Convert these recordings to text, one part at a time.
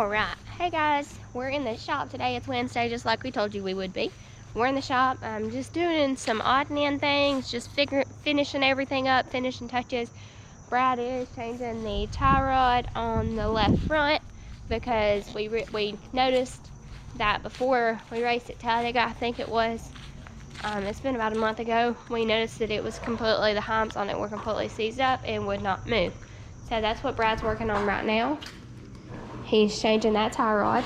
Alright, hey guys, we're in the shop today. It's Wednesday, just like we told you we would be. We're in the shop, just doing some odd and end things, just finishing everything up, finishing touches. Brad is changing the tie rod on the left front because we noticed that before we raced at Talladega, I think it was, it's been about a month ago, we noticed that it was completely, the humps on it were completely seized up and would not move. So that's what Brad's working on right now. He's changing that tie rod.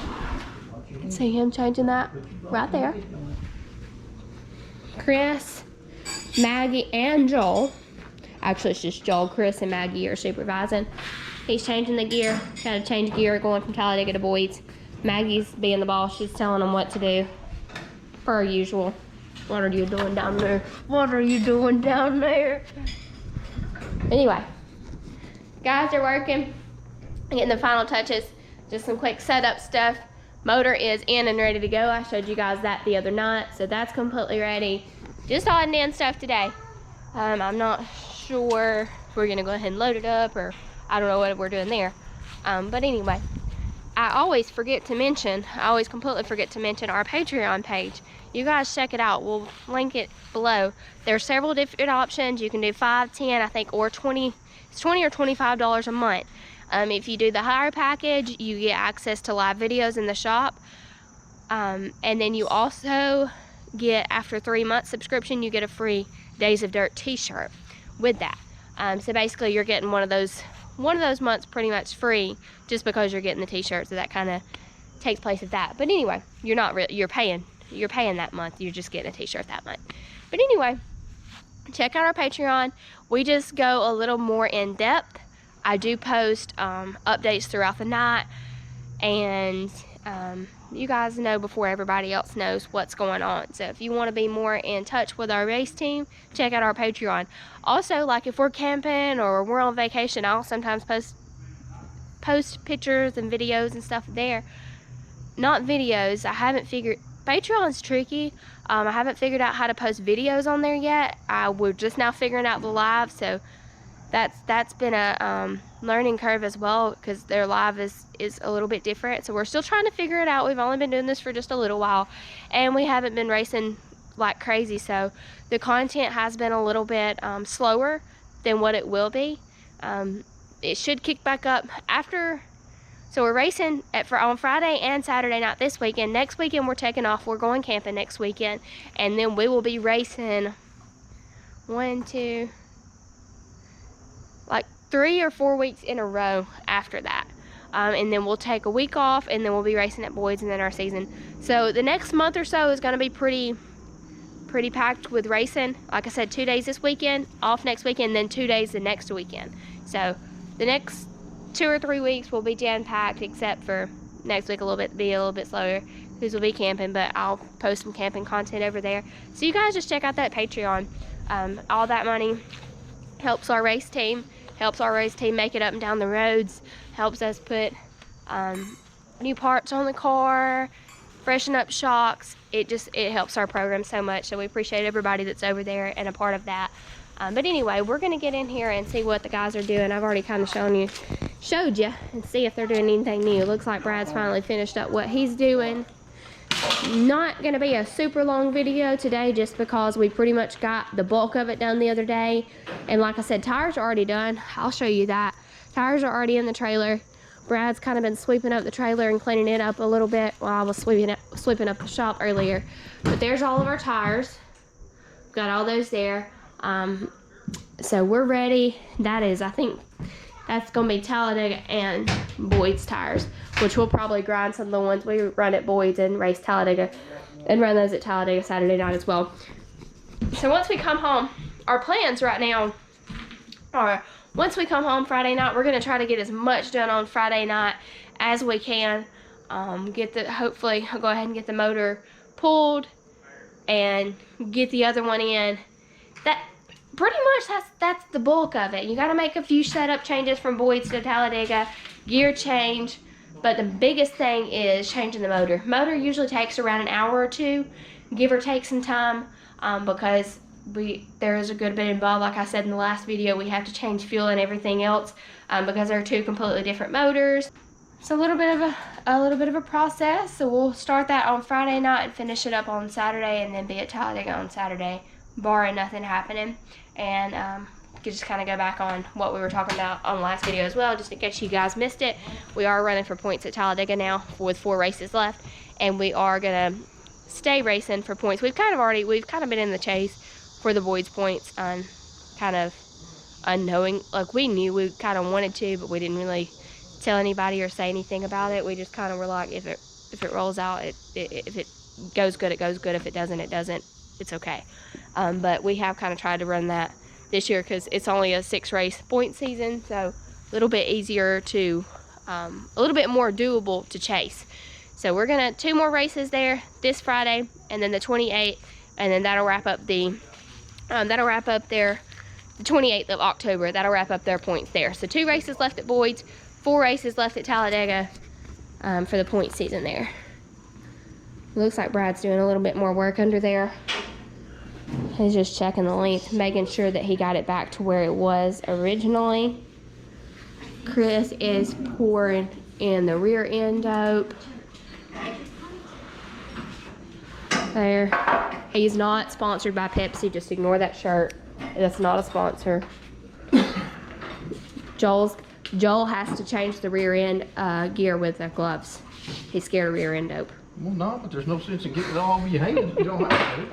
You can see him changing that right there. Chris, Maggie, and Joel. Actually, it's just Joel, Chris, and Maggie are supervising. He's changing the gear. Got to change gear going from Talladega to Boyd's. Maggie's being the boss. She's telling them what to do, per usual. What are you doing down there? What are you doing down there? Anyway, guys are working, getting the final touches. Just some quick setup stuff. Motor is in and ready to go. I showed you guys that the other night, so that's completely ready. Just odd and end stuff today. I'm not sure if we're gonna go ahead and load it up, or I don't know what we're doing there. But anyway, I always completely forget to mention our Patreon page. You guys check it out. We'll link it below. There are several different options. You can do 5, 10, I think, or 20. It's $20 or $25 a month. If you do the higher package, you get access to live videos in the shop. And then you also get, after 3 months subscription, you get a free Days of Dirt t-shirt with that. So basically you're getting one of those months pretty much free just because you're getting the t-shirt. So that kind of takes place of that. But anyway, you're paying that month. You're just getting a t-shirt that month. But anyway, check out our Patreon. We just go a little more in depth. I do post updates throughout the night, and you guys know before everybody else knows what's going on. So if you want to be more in touch with our race team, check out our Patreon. Also, like if we're camping or we're on vacation, I'll sometimes post pictures and videos and stuff there. Not videos. Patreon's tricky. I haven't figured out how to post videos on there yet. We're just now figuring out the live, so that's been a learning curve as well, because their live is a little bit different. So we're still trying to figure it out. We've only been doing this for just a little while, and we haven't been racing like crazy, so the content has been a little bit slower than what it will be. It should kick back up after. So we're racing on Friday and Saturday night this weekend. Next weekend we're taking off. We're going camping next weekend, and then we will be racing 3 or 4 weeks in a row after that. And then we'll take a week off, and then we'll be racing at Boyd's and then our season. So the next month or so is going to be pretty packed with racing. Like I said, 2 days this weekend, off next weekend, then 2 days the next weekend. So the next 2 or 3 weeks will be jam-packed, except for next week be a little bit slower because we'll be camping, but I'll post some camping content over there. So you guys just check out that Patreon. All that money helps our race team make it up and down the roads, helps us put new parts on the car, freshen up shocks. It helps our program so much, so we appreciate everybody that's over there and a part of that. But anyway, we're going to get in here and see what the guys are doing. I've already kind of showed you, and see if they're doing anything new. Looks like Brad's finally finished up what he's doing. Not going to be a super long video today, just because we pretty much got the bulk of it done the other day. And like I said, tires are already done. I'll show you that. Tires are already in the trailer. Brad's kind of been sweeping up the trailer and cleaning it up a little bit while I was sweeping up the shop earlier. But there's all of our tires. Got all those there. So we're ready. I think that's going to be Talladega and Boyd's tires, which we'll probably grind some of the ones we run at Boyd's and race Talladega, and run those at Talladega Saturday night as well. So once we come home, our plans right now are, once we come home Friday night, we're going to try to get as much done on Friday night as we can. Hopefully I'll go ahead and get the motor pulled and get the other one in. Pretty much that's the bulk of it. You got to make a few setup changes from Boyd's to Talladega, gear change, but the biggest thing is changing the motor. Motor usually takes around an hour or two, give or take some time, because there is a good bit involved. Like I said in the last video, we have to change fuel and everything else, because they're two completely different motors. It's a little bit of a little bit of a process. So we'll start that on Friday night and finish it up on Saturday, and then be at Talladega on Saturday, barring nothing happening. And just kind of go back on what we were talking about on the last video as well, just in case you guys missed it. We are running for points at Talladega now with 4 races left, and we are gonna stay racing for points. We've kind of been in the chase for the Boyd's points, kind of unknowing. Like, we knew we kind of wanted to, but we didn't really tell anybody or say anything about it. We just kind of were like, if it rolls out, if it goes good, it goes good. If it doesn't, it doesn't. It's okay. But we have kind of tried to run that this year because it's only a 6 race point season, so a little bit easier to, a little bit more doable to chase. So we're gonna 2 more races there this Friday, and then the 28th, and then that'll wrap up the 28th of October. That'll wrap up their points there. So 2 races left at Boyd's, 4 races left at Talladega for the point season there. Looks like Brad's doing a little bit more work under there. He's just checking the length, making sure that he got it back to where it was originally. Chris is pouring in the rear end dope. There. He's not sponsored by Pepsi. Just ignore that shirt. That's not a sponsor. Joel has to change the rear end gear with the gloves. He's scared of rear end dope. Well, no, but there's no sense in getting it all over your hands if you don't have to.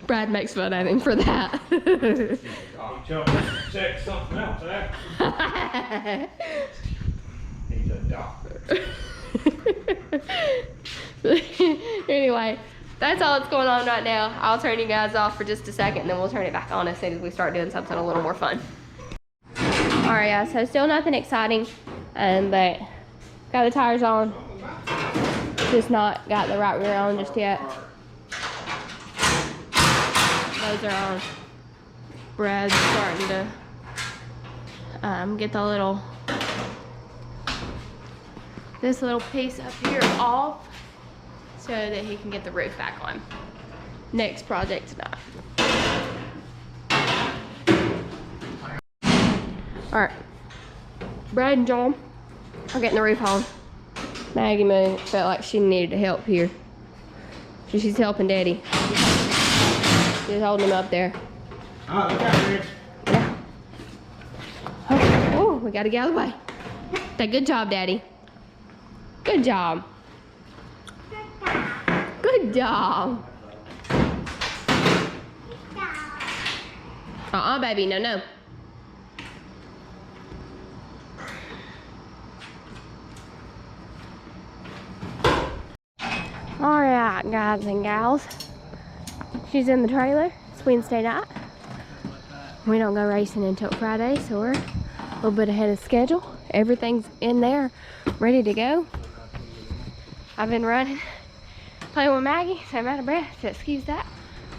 Brad makes fun of him for that. Check something else out. He's a doctor. Anyway, that's all that's going on right now. I'll turn you guys off for just a second, and then we'll turn it back on as soon as we start doing something a little more fun. Alright guys, so still nothing exciting, but got the tires on. Just not got the right rear on just yet. Those are on. Brad's starting to get this little piece up here off so that he can get the roof back on. Next project tonight. Alright. Brad and Joel are getting the roof on. Maggie felt like she needed help here. So she's helping Daddy. She's holding him up there. Oh, look out, Rich. Yeah. Oh, we gotta get out of the way. Good job, Daddy. Good job. Good job. Baby, no. Alright, guys and gals. She's in the trailer. It's Wednesday night. We don't go racing until Friday, so we're a little bit ahead of schedule. Everything's in there, ready to go. I've been running, playing with Maggie, so I'm out of breath, so excuse that.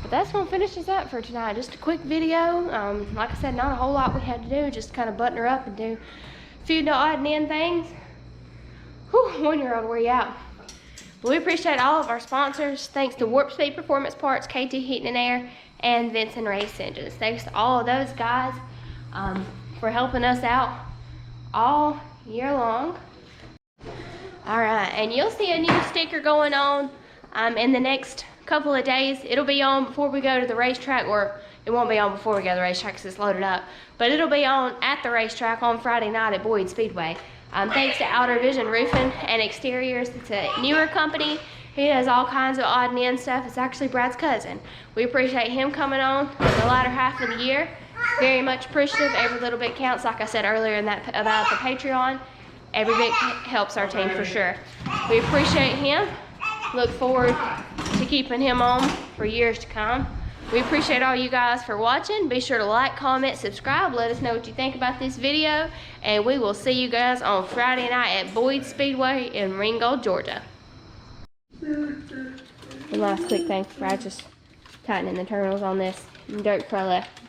But that's what finishes up for tonight. Just a quick video. Like I said, not a whole lot we had to do, just kind of button her up and do a few odd and end things. Whew, 1-year-old, where you out? We appreciate all of our sponsors. Thanks to Warp Speed Performance Parts, KT Heating and Air, and Vinson Race Engines. Thanks to all of those guys for helping us out all year long. Alright, and you'll see a new sticker going on in the next couple of days. It'll be on before we go to the racetrack, or it won't be on before we go to the racetrack because it's loaded up, but it'll be on at the racetrack on Friday night at Boyd Speedway. Thanks to Outer Vision Roofing and Exteriors. It's a newer company. He does all kinds of odd and end stuff. It's actually Brad's cousin. We appreciate him coming on the latter half of the year. Very much appreciative. Every little bit counts. Like I said earlier in that about the Patreon, every bit helps our team for sure. We appreciate him. Look forward to keeping him on for years to come. We appreciate all you guys for watching. Be sure to like, comment, subscribe. Let us know what you think about this video. And we will see you guys on Friday night at Boyd Speedway in Ringgold, Georgia. One last quick thing. Brad's just tightening the terminals on this dirt car left.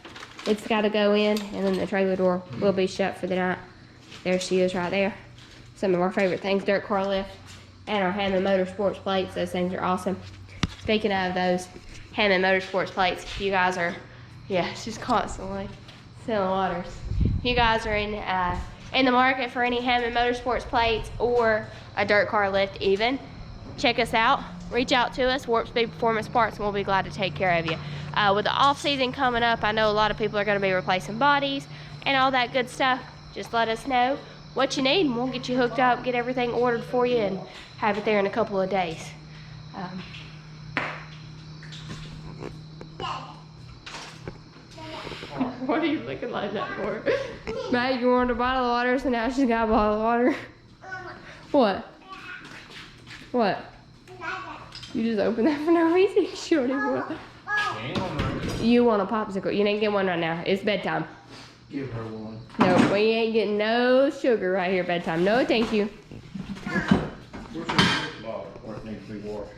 It's got to go in, and then the trailer door will be shut for the night. There she is right there. Some of our favorite things, dirt car lift and our Hammond Motorsports plates. Those things are awesome. Speaking of those Hammond Motorsports plates, if you guys are, she's constantly selling waters. If you guys are in the market for any Hammond Motorsports plates or a dirt car lift even, check us out. Reach out to us, Warp Speed Performance Parts, and we'll be glad to take care of you. With the off season coming up, I know a lot of people are going to be replacing bodies and all that good stuff. Just let us know what you need, and we'll get you hooked up, get everything ordered for you, and have it there in a couple of days. What are you looking like that for? Matt, you wanted a bottle of water, so now she's got a bottle of water. What? What? You just opened that for no reason? You don't even want. You want a popsicle. You didn't get one right now. It's bedtime. Give her one. No, we ain't getting no sugar right here bedtime. No, thank you. Where's the bottle where it needs to be washed?